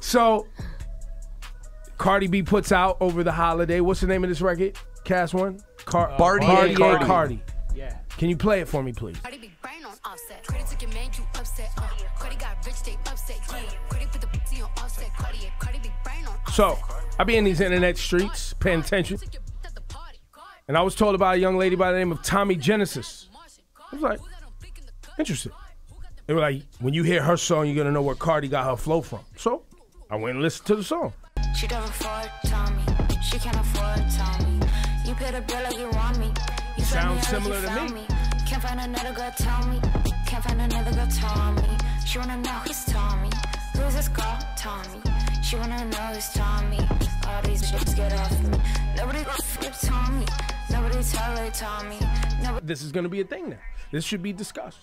So, Cardi B puts out over the holiday. What's the name of this record? Cast One? Cardi. Cardi. Yeah. Can you play it for me, please? So, I be in these internet streets, paying attention. And I was told about a young lady by the name of Tommy Genesis. I was like, interesting. They were like, when you hear her song, you're gonna know where Cardi got her flow from. So, I went and listened to the song. She don't afford Tommy. She can't afford Tommy. You pay the bill like you want me. You sound similar to me. Can't find another girl, tell me. Can't find another girl, Tommy. She wanna know who's Tommy. Who's this girl, Tommy? She wanna know who's Tommy. All these bitches get off me. Nobody gon' flip Tommy. Nobody tolerate Tommy. This is gonna be a thing now. This should be discussed.